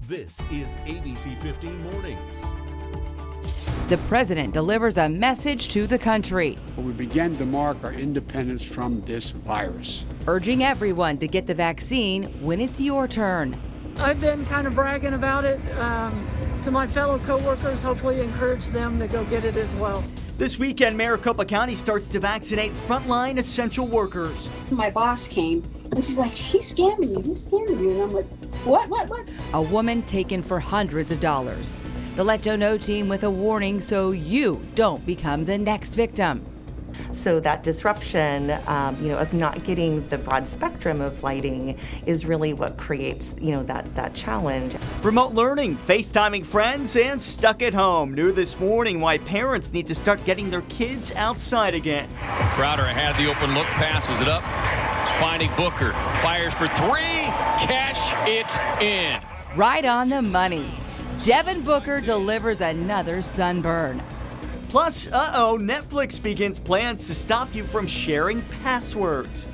This is ABC15 Mornings. The president delivers a message to the country, We began to mark our independence from this virus. urging everyone to get the vaccine when it's your turn. I've been kind of bragging about it to my fellow coworkers, hopefully encourage them to go get it as well. This weekend, Maricopa County starts to vaccinate frontline essential workers. My boss came and she's like, he's scamming you, he's scamming you. And I'm like, what? A woman taken for hundreds of dollars. The Let Joe Know team with a warning so you don't become the next victim. So that disruption, of not getting the broad spectrum of lighting is really what creates, that challenge. Remote learning, FaceTiming friends, and stuck at home. New this morning why parents need to start getting their kids outside again. Crowder had the open look, passes it up, finding Booker, fires for three, cash it in. Right on the money. Devin Booker delivers another sunburn. Plus, Netflix begins plans to stop you from sharing passwords.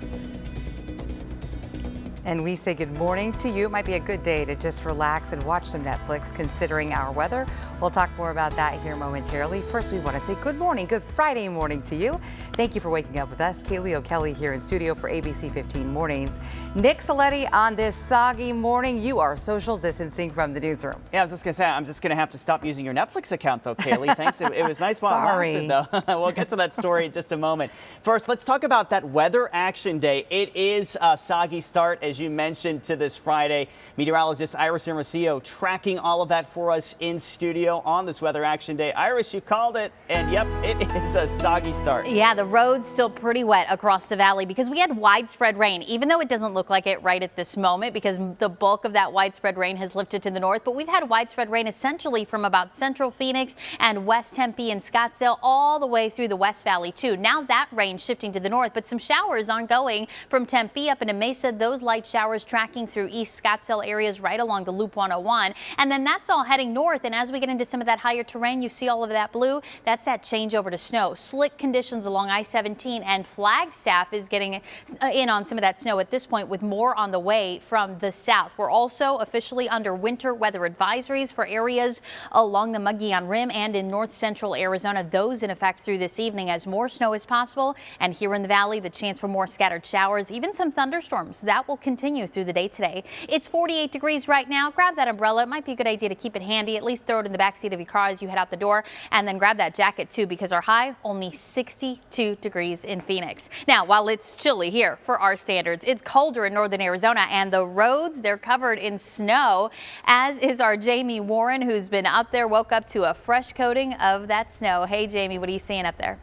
And we say good morning to you. It might be a good day to just relax and watch some Netflix considering our weather. We'll talk more about that here momentarily. First, we want to say good morning, good Friday morning to you. Thank you for waking up with us. Kaylee O'Kelly here in studio for ABC 15 Mornings. Nick Saletti on this soggy morning. You are social distancing from the newsroom. Yeah, I was just going to say, I'm just going to have to stop using your Netflix account, though, Kaylee. Thanks. It was nice while it lasted, though. We'll get to that story in just a moment. First, let's talk about that Weather Action Day. It is a soggy start, as you mentioned, to this Friday. Meteorologist Iris Hermosillo tracking all of that for us in studio on this Weather Action Day. Iris, you called it, and yep, it is a soggy start. Yeah, the road's still pretty wet across the valley because we had widespread rain, even though it doesn't look like it right at this moment because the bulk of that widespread rain has lifted to the north. But we've had widespread rain essentially from about central Phoenix and west Tempe and Scottsdale all the way through the West Valley, too. Now that rain shifting to the north, but some showers ongoing from Tempe up into Mesa. Those light showers tracking through East Scottsdale areas right along the Loop 101. And then that's all heading north. And as we get into some of that higher terrain, you see all of that blue. That's that change over to snow. Slick conditions along I-17 and Flagstaff is getting in on some of that snow at this point with more on the way from the south. We're also officially under winter weather advisories for areas along the Mogollon Rim and in north central Arizona. Those in effect through this evening as more snow is possible. And here in the valley, the chance for more scattered showers, even some thunderstorms. That will continue through the day today. It's 48 degrees right now. Grab that umbrella. It might be a good idea to keep it handy. At least throw it in the back seat of your car as you head out the door. And then grab that jacket too because our high only 62 degrees in Phoenix. Now, while it's chilly here for our standards, it's colder in northern Arizona and the roads, they're covered in snow, as is our Jamie Warren, who's been up there, woke up to a fresh coating of that snow. Hey, Jamie, what are you seeing up there?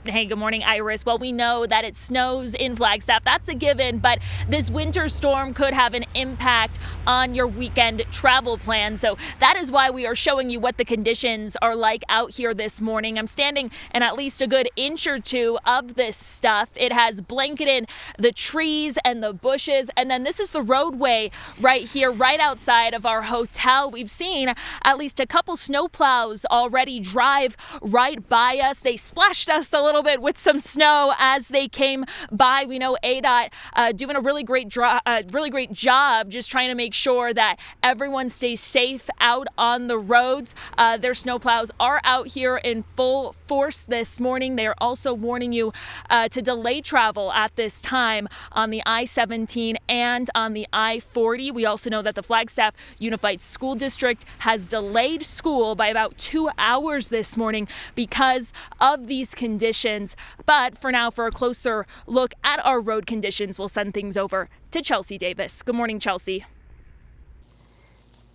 Hey, good morning, Iris. Well, we know that it snows in Flagstaff. That's a given, but this winter storm could have an impact on your weekend travel plan. So that is why we are showing you what the conditions are like out here this morning. I'm standing in at least a good inch or two of this stuff. It has blanketed the trees and the bushes. And then this is the roadway right here, right outside of our hotel. We've seen at least a couple snowplows already drive right by us. They splashed us a little bit with some snow as they came by. We know ADOT doing a really great job just trying to make sure that everyone stays safe out on the roads. Their snowplows are out here in full force this morning. They are also warning you to delay travel at this time on the I-17 and on the I-40. We also know that the Flagstaff Unified School District has delayed school by about 2 hours this morning because of these conditions. But for now, for a closer look at our road conditions, we'll send things over to Chelsea Davis. Good morning, Chelsea.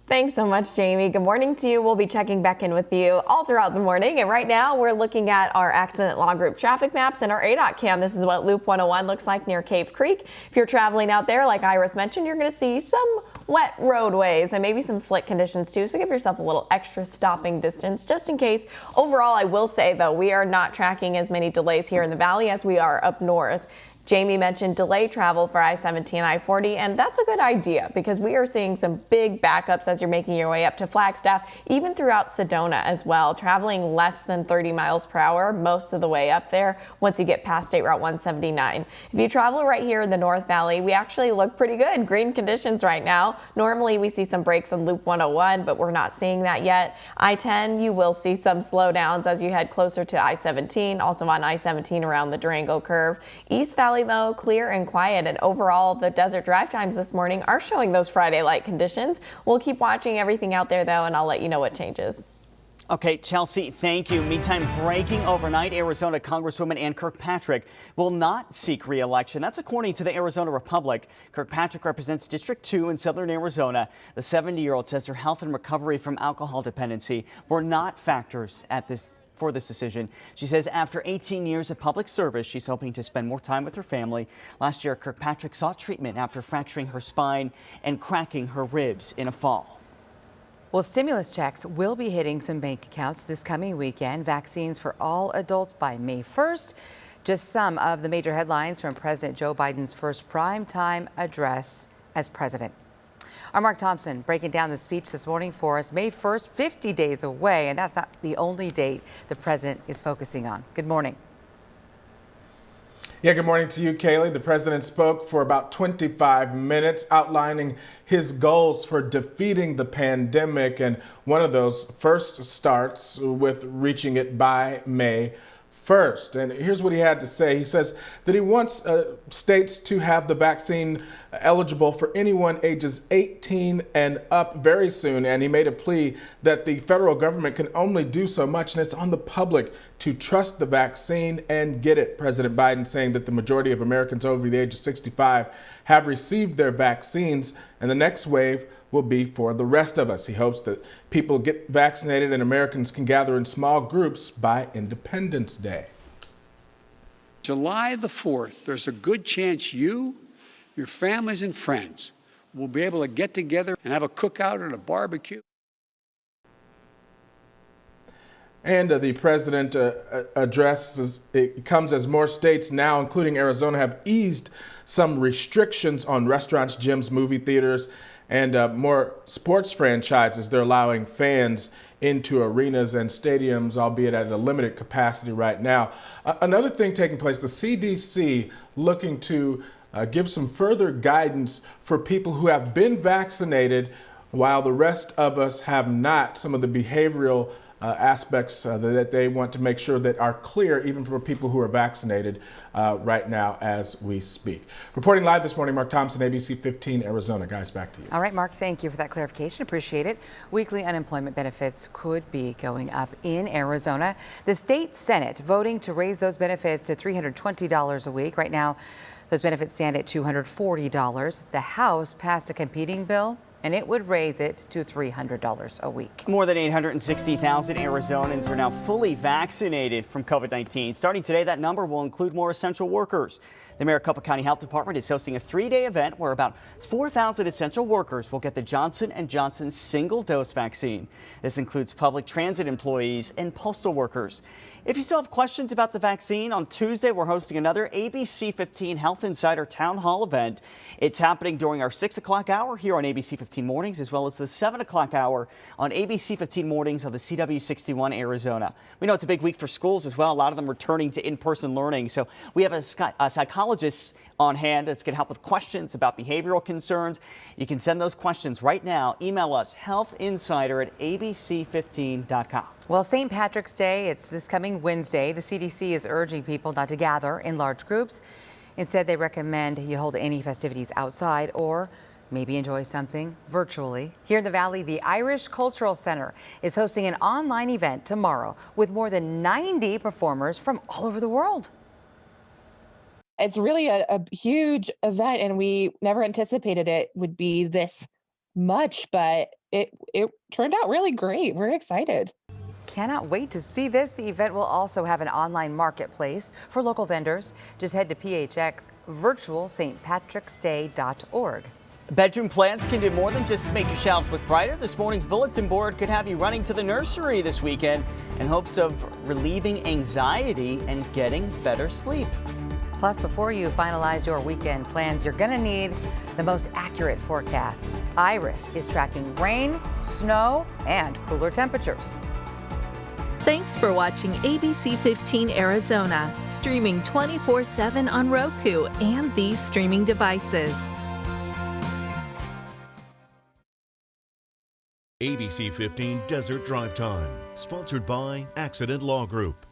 Thanks so much, Jamie. Good morning to you. We'll be checking back in with you all throughout the morning. And right now we're looking at our accident log group traffic maps and our ADOT cam. This is what Loop 101 looks like near Cave Creek. If you're traveling out there, like Iris mentioned, you're going to see some wet roadways and maybe some slick conditions too. So give yourself a little extra stopping distance just in case. Overall, I will say, though, we are not tracking as many delays here in the valley as we are up north. Jamie mentioned delay travel for I-17, I-40, and that's a good idea because we are seeing some big backups as you're making your way up to Flagstaff, even throughout Sedona as well, traveling less than 30 miles per hour most of the way up there once you get past State Route 179. If you travel right here in the North Valley, we actually look pretty good. Green conditions right now. Normally we see some breaks on Loop 101, but we're not seeing that yet. I-10, you will see some slowdowns as you head closer to I-17, also on I-17 around the Durango curve. East Valley, though, clear and quiet, and overall the desert drive times this morning are showing those Friday light conditions. We'll keep watching everything out there, though, and I'll let you know what changes. Okay, Chelsea, thank you. Meantime, breaking overnight, Arizona Congresswoman Ann Kirkpatrick will not seek re-election. That's according to the Arizona Republic. Kirkpatrick represents District 2 in southern Arizona. The 70-year-old says her health and recovery from alcohol dependency were not factors for this decision. She says after 18 years of public service, she's hoping to spend more time with her family. Last year, Kirkpatrick sought treatment after fracturing her spine and cracking her ribs in a fall. Well, stimulus checks will be hitting some bank accounts this coming weekend. Vaccines for all adults by May 1st. Just some of the major headlines from President Joe Biden's first primetime address as president. Our Mark Thompson breaking down the speech this morning for us. May 1st, 50 days away, and that's not the only date the president is focusing on. Good morning. Yeah, good morning to you, Kaylee. The president spoke for about 25 minutes outlining his goals for defeating the pandemic. And one of those first starts with reaching it by May 1st. And here's what he had to say. He says that he wants states to have the vaccine eligible for anyone ages 18 and up very soon. And he made a plea that the federal government can only do so much, and it's on the public to trust the vaccine and get it. President Biden saying that the majority of Americans over the age of 65 have received their vaccines, and the next wave will be for the rest of us. He hopes that people get vaccinated and Americans can gather in small groups by Independence Day. July the 4th, there's a good chance you, your families and friends will be able to get together and have a cookout and a barbecue. And the president addresses, it comes as more states now, including Arizona, have eased some restrictions on restaurants, gyms, movie theaters, and more sports franchises. They're allowing fans into arenas and stadiums, albeit at a limited capacity right now. Another thing taking place, the CDC looking to give some further guidance for people who have been vaccinated while the rest of us have not. Some of the behavioral aspects that they want to make sure that are clear even for people who are vaccinated right now as we speak. Reporting live this morning, Mark Thompson, ABC 15 Arizona. Guys, back to you. All right, Mark, thank you for that clarification. Appreciate it. Weekly unemployment benefits could be going up in Arizona. The state Senate voting to raise those benefits to $320 a week. Right now, those benefits stand at $240. The House passed a competing bill, and it would raise it to $300 a week. More than 860,000 Arizonans are now fully vaccinated from COVID-19. Starting today, that number will include more essential workers. The Maricopa County Health Department is hosting a 3-day event where about 4,000 essential workers will get the Johnson & Johnson single-dose vaccine. This includes public transit employees and postal workers. If you still have questions about the vaccine, on Tuesday we're hosting another ABC15 Health Insider Town Hall event. It's happening during our 6 o'clock hour here on ABC15 Mornings, as well as the 7 o'clock hour on ABC15 Mornings of the CW61 Arizona. We know it's a big week for schools as well. A lot of them returning to in-person learning. So we have a psychologist on hand that's going to help with questions about behavioral concerns. You can send those questions right now. Email us healthinsider@abc15.com. Well, St. Patrick's Day, it's this coming Wednesday. The CDC is urging people not to gather in large groups. Instead, they recommend you hold any festivities outside or maybe enjoy something virtually. Here in the Valley, the Irish Cultural Center is hosting an online event tomorrow with more than 90 performers from all over the world. It's really a huge event, and we never anticipated it would be this much, but it turned out really great. We're excited. Cannot wait to see this. The event will also have an online marketplace for local vendors. Just head to PHX virtualstpatricksday.org. Bedroom plants can do more than just make your shelves look brighter. This morning's bulletin board could have you running to the nursery this weekend in hopes of relieving anxiety and getting better sleep. Plus, before you finalize your weekend plans, you're going to need the most accurate forecast. Iris is tracking rain, snow, and cooler temperatures. Thanks for watching ABC15 Arizona, streaming 24/7 on Roku and these streaming devices. ABC 15 Desert Drive Time, sponsored by Accident Law Group.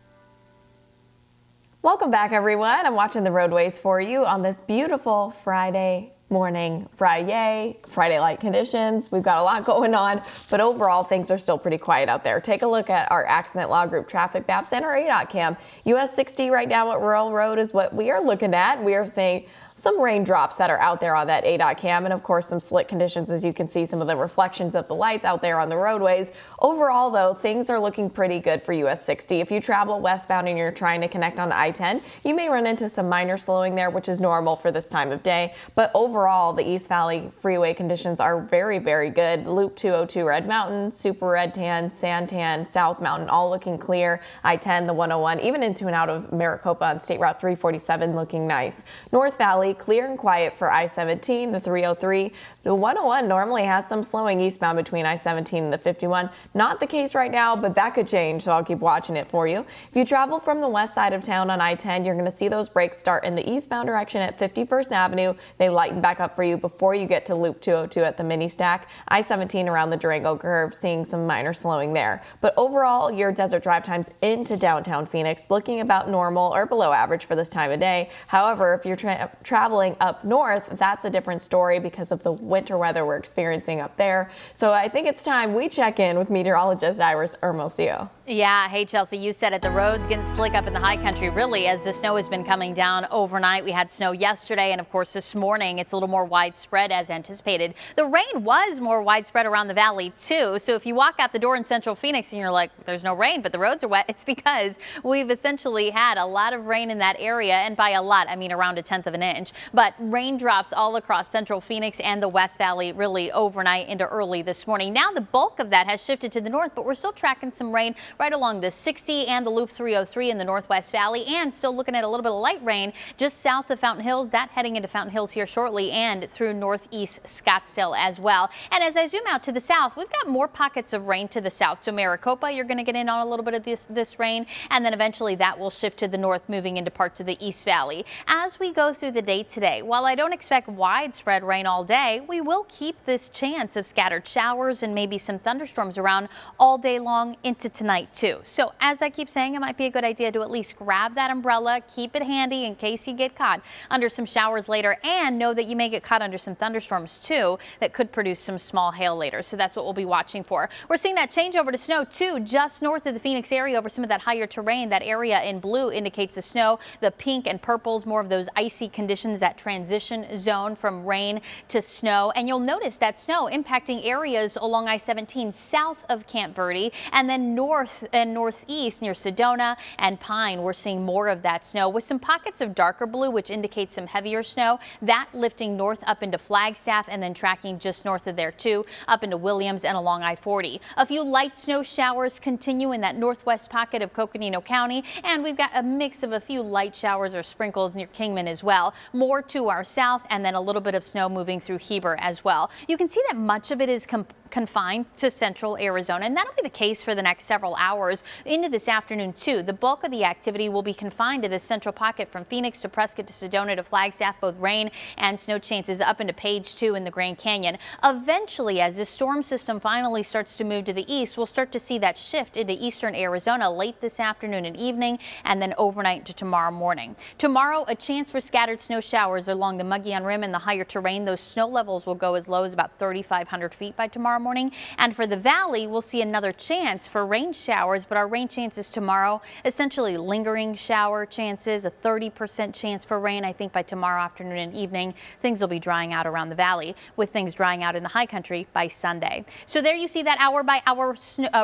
Welcome back, everyone. I'm watching the roadways for you on this beautiful Friday morning. Friday-like conditions. We've got a lot going on, but overall things are still pretty quiet out there. Take a look at our Accident Law Group traffic maps and our ADOT cam. US 60 right now at Rural Road is what we are looking at. We are seeing some raindrops that are out there on that ADOT cam, and of course some slick conditions, as you can see some of the reflections of the lights out there on the roadways. Overall though, things are looking pretty good for US 60. If you travel westbound and you're trying to connect on I-10, you may run into some minor slowing there, which is normal for this time of day. But overall, the East Valley Freeway conditions are very, very good. Loop 202 Red Mountain, Super Red Tan, Santan, South Mountain, all looking clear. I-10, the 101, even into and out of Maricopa on State Route 347 looking nice. North Valley, clear and quiet for I-17, the 303. The 101 normally has some slowing eastbound between I-17 and the 51. Not the case right now, but that could change, so I'll keep watching it for you. If you travel from the west side of town on I-10, you're going to see those brakes start in the eastbound direction at 51st Avenue. They lighten back up for you before you get to Loop 202 at the mini stack. I-17 around the Durango curve, seeing some minor slowing there. But overall, your desert drive times into downtown Phoenix looking about normal or below average for this time of day. However, if you're traveling up north, that's a different story because of the winter weather we're experiencing up there. So I think it's time we check in with meteorologist Iris Hermosillo. Yeah, hey Chelsea, you said it. The roads getting slick up in the high country, really, as the snow has been coming down overnight. We had snow yesterday, and of course this morning it's a little more widespread as anticipated. The rain was more widespread around the valley too. So if you walk out the door in central Phoenix and you're like, there's no rain, but the roads are wet, it's because we've essentially had a lot of rain in that area. And by a lot, I mean around 1/10 of an inch. But raindrops all across central Phoenix and the West Valley really overnight into early this morning. Now the bulk of that has shifted to the north, but we're still tracking some rain right along the 60 and the Loop 303 in the Northwest Valley, and still looking at a little bit of light rain just south of Fountain Hills. That heading into Fountain Hills here shortly, and through northeast Scottsdale as well. And as I zoom out to the south, we've got more pockets of rain to the south. So Maricopa, you're going to get in on a little bit of this rain, and then eventually that will shift to the north, moving into parts of the East Valley. As we go through the day today, while I don't expect widespread rain all day, we will keep this chance of scattered showers and maybe some thunderstorms around all day long into tonight too. So as I keep saying, it might be a good idea to at least grab that umbrella, keep it handy in case you get caught under some showers later, and know that you may get caught under some thunderstorms too that could produce some small hail later. So that's what we'll be watching for. We're seeing that change over to snow too, just north of the Phoenix area over some of that higher terrain. That area in blue indicates the snow. The pink and purples, more of those icy conditions, that transition zone from rain to snow. And you'll notice that snow impacting areas along I-17 south of Camp Verde, and then north and northeast near Sedona and Pine. We're seeing more of that snow with some pockets of darker blue, which indicates some heavier snow. That lifting north up into Flagstaff and then tracking just north of there too, up into Williams and along I-40. A few light snow showers continue in that northwest pocket of Coconino County, and we've got a mix of a few light showers or sprinkles near Kingman as well. More to our south, and then a little bit of snow moving through Heber as well. You can see that much of it is confined to central Arizona, and that'll be the case for the next several hours into this afternoon too. The bulk of the activity will be confined to this central pocket from Phoenix to Prescott to Sedona to Flagstaff, both rain and snow chances up into Page 2 in the Grand Canyon. Eventually, as this storm system finally starts to move to the east, we'll start to see that shift into eastern Arizona late this afternoon and evening, and then overnight to tomorrow morning. Tomorrow, a chance for scattered snow showers along the Mogollon Rim and the higher terrain. Those snow levels will go as low as about 3,500 feet by tomorrow morning. And for the valley, we'll see another chance for rain showers, but our rain chances tomorrow, essentially lingering shower chances, a 30% chance for rain, I think, by tomorrow afternoon and evening. Things will be drying out around the valley, with things drying out in the high country by Sunday. So there you see that hour by hour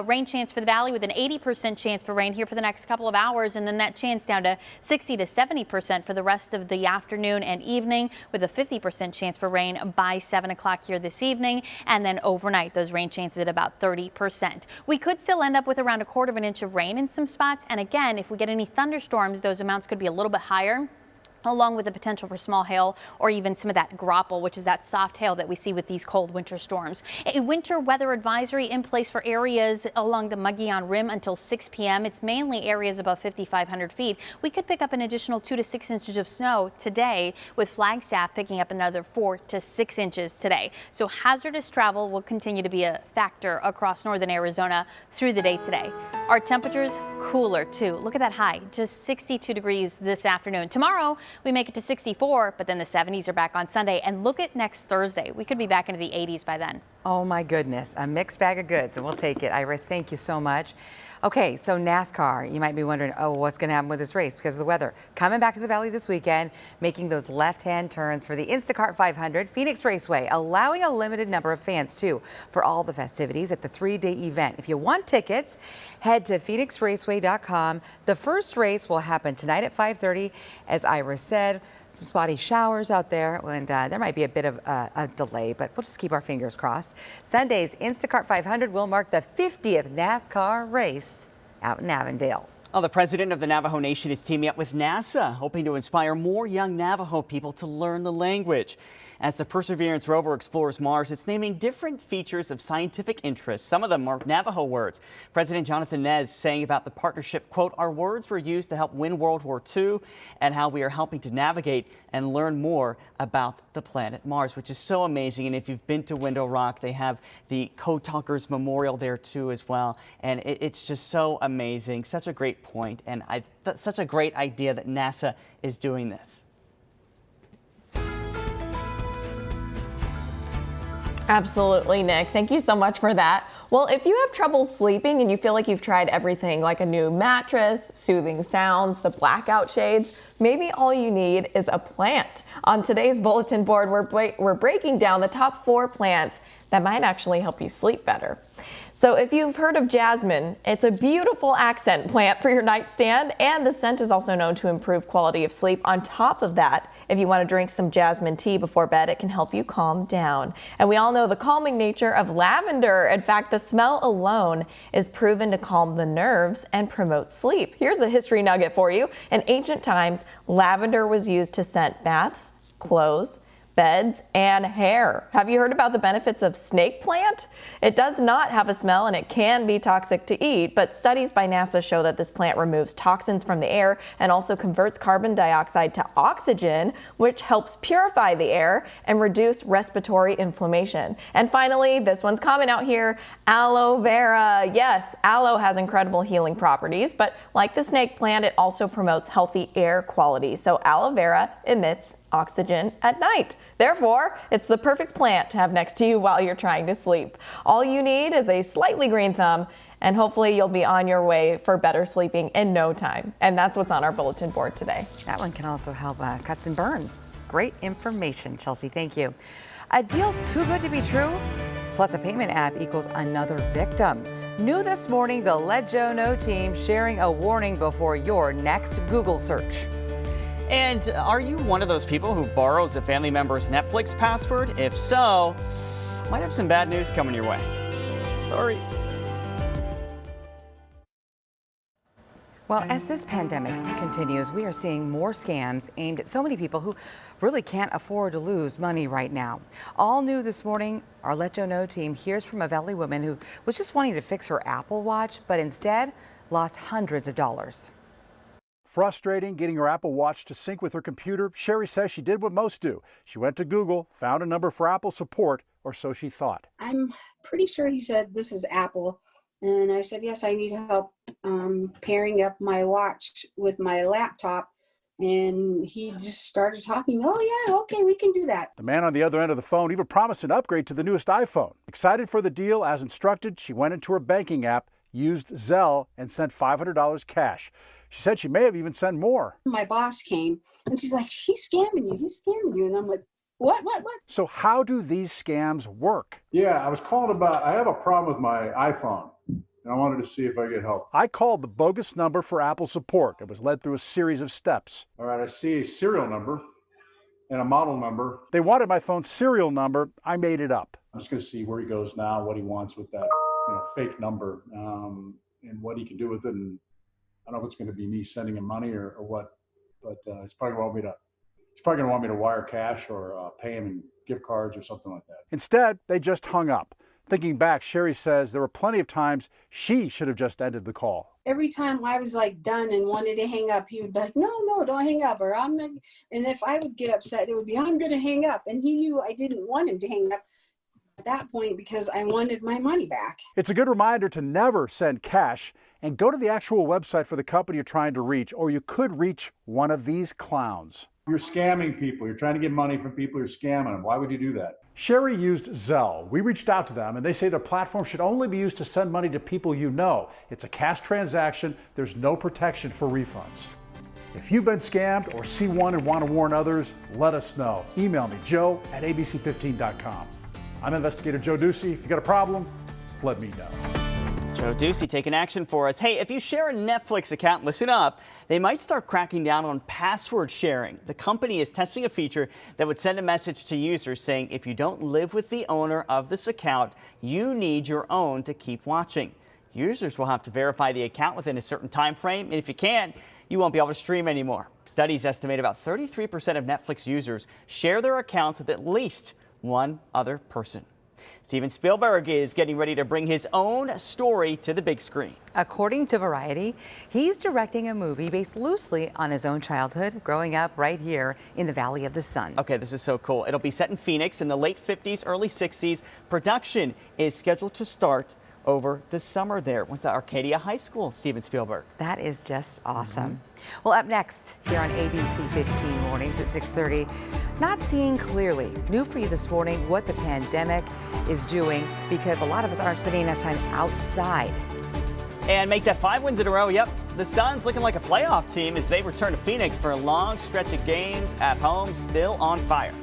rain chance for the valley, with an 80% chance for rain here for the next couple of hours, and then that chance down to 60 to 70% for the rest of the afternoon and evening, with a 50% chance for rain by 7 o'clock here this evening, and then overnight those rain chances at about 30%. We could still end up with around 1/4 of an inch of rain in some spots, and again, if we get any thunderstorms, those amounts could be a little bit higher. along with the potential for small hail or even some of that graupel, which is that soft hail that we see with these cold winter storms. A winter weather advisory in place for areas along the Mogollon Rim until 6 p.m. It's mainly areas above 5,500 feet. We could pick up an additional 2 to 6 inches of snow today, with Flagstaff picking up another 4 to 6 inches today. So hazardous travel will continue to be a factor across northern Arizona through the day today. Our temperatures cooler too. Look at that high, just 62 degrees this afternoon. Tomorrow we make it to 64, but then the 70s are back on Sunday. And look at next Thursday. We could be back into the 80s by then. Oh my goodness, a mixed bag of goods, and we'll take it. Iris, thank you so much. Okay, so NASCAR, you might be wondering, oh, what's going to happen with this race because of the weather? Coming back to the Valley this weekend, making those left-hand turns for the Instacart 500 Phoenix Raceway, allowing a limited number of fans, too, for all the festivities at the 3-day event. If you want tickets, head to phoenixraceway.com. The first race will happen tonight at 5:30, as Iris said. Some spotty showers out there, and there might be a bit of a delay, but we'll just keep our fingers crossed. Sunday's Instacart 500 will mark the 50th NASCAR race out in Avondale. Well, the president of the Navajo Nation is teaming up with NASA, hoping to inspire more young Navajo people to learn the language. As the Perseverance rover explores Mars, it's naming different features of scientific interest. Some of them are Navajo words. President Jonathan Nez saying about the partnership, quote, "Our words were used to help win World War II and how we are helping to navigate and learn more about the planet Mars," which is so amazing. And if you've been to Window Rock, they have the Code Talkers Memorial there too as well. And it's just so amazing. Such a great point. And such a great idea that NASA is doing this. Absolutely, Nick. Thank you so much for that. Well, if you have trouble sleeping and you feel like you've tried everything, like a new mattress, soothing sounds, the blackout shades, maybe all you need is a plant. On today's bulletin board, we're breaking down the top 4 plants that might actually help you sleep better. So if you've heard of jasmine, it's a beautiful accent plant for your nightstand, and the scent is also known to improve quality of sleep. On top of that, if you want to drink some jasmine tea before bed, it can help you calm down. And we all know the calming nature of lavender. In fact, the smell alone is proven to calm the nerves and promote sleep. Here's a history nugget for you. In ancient times, lavender was used to scent baths, clothes, beds, and hair. Have you heard about the benefits of snake plant? It does not have a smell and it can be toxic to eat, but studies by NASA show that this plant removes toxins from the air and also converts carbon dioxide to oxygen, which helps purify the air and reduce respiratory inflammation. And finally, this one's common out here, aloe vera. Yes, aloe has incredible healing properties, but like the snake plant, it also promotes healthy air quality. So aloe vera emits oxygen at night. Therefore, it's the perfect plant to have next to you while you're trying to sleep. All you need is a slightly green thumb, and hopefully you'll be on your way for better sleeping in no time. And that's what's on our bulletin board today. That one can also help cuts and burns. Great information, Chelsea. Thank you. A deal too good to be true, plus a payment app equals another victim. New this morning, the Let Joe Know team sharing a warning before your next Google search. And are you one of those people who borrows a family member's Netflix password? If so, might have some bad news coming your way. Sorry. Well, as this pandemic continues, we are seeing more scams aimed at so many people who really can't afford to lose money right now. All new this morning, our Let Joe Know team hears from a Valley woman who was just wanting to fix her Apple Watch, but instead lost hundreds of dollars. Frustrating getting her Apple Watch to sync with her computer, Sherry says she did what most do. She went to Google, found a number for Apple support, or so she thought. I'm pretty sure he said, "This is Apple." And I said, "Yes, I need help pairing up my watch with my laptop." And he just started talking, "Oh yeah, okay, we can do that." The man on the other end of the phone even promised an upgrade to the newest iPhone. Excited for the deal, as instructed, she went into her banking app, used Zelle, and sent $500 cash. She said she may have even sent more. My boss came and she's like, "He's scamming you, he's scamming you." And I'm like, what? So how do these scams work? Yeah, I was calling about, I have a problem with my iPhone, and I wanted to see if I could help. I called the bogus number for Apple support. It was led through a series of steps. All right, I see a serial number and a model number. They wanted my phone's serial number. I made it up. I'm just going to see where he goes now, what he wants with that fake number, and what he can do with it. And I don't know if it's going to be me sending him money or what, but it's probably going to want me to He's probably going to want me to wire cash or pay him in gift cards or something like that. Instead, they just hung up. Thinking back, Sherry says there were plenty of times she should have just ended the call. Every time I was like done and wanted to hang up, he would be like, no, don't hang up, or I'm not. And if I would get upset, it would be, I'm going to hang up. And he knew I didn't want him to hang up at that point because I wanted my money back. It's a good reminder to never send cash and go to the actual website for the company you're trying to reach, or you could reach one of these clowns. You're scamming people. You're trying to get money from people. You're scamming them. Why would you do that? Sherry used Zelle. We reached out to them and they say their platform should only be used to send money to people you know. It's a cash transaction. There's no protection for refunds. If you've been scammed or see one and want to warn others, let us know. Email me, joe@abc15.com. I'm investigator Joe Ducey. If you got a problem, let me know. Joe Ducey taking action for us. Hey, if you share a Netflix account, listen up. They might start cracking down on password sharing. The company is testing a feature that would send a message to users saying if you don't live with the owner of this account, you need your own to keep watching. Users will have to verify the account within a certain time frame, and if you can't, you won't be able to stream anymore. Studies estimate about 33% of Netflix users share their accounts with at least one other person. Steven Spielberg is getting ready to bring his own story to the big screen. According to Variety, he's directing a movie based loosely on his own childhood, growing up right here in the Valley of the Sun. Okay, this is so cool. It'll be set in Phoenix in the late 50s, early 60s. Production is scheduled to start over the summer there. Went to Arcadia High School, Steven Spielberg. That is just awesome. Well, up next here on ABC 15 Mornings at 6:30, not seeing clearly. New for you this morning, what the pandemic is doing, because a lot of us aren't spending enough time outside. And make that 5 wins in a row. Yep, the Suns looking like a playoff team as they return to Phoenix for a long stretch of games at home, still on fire.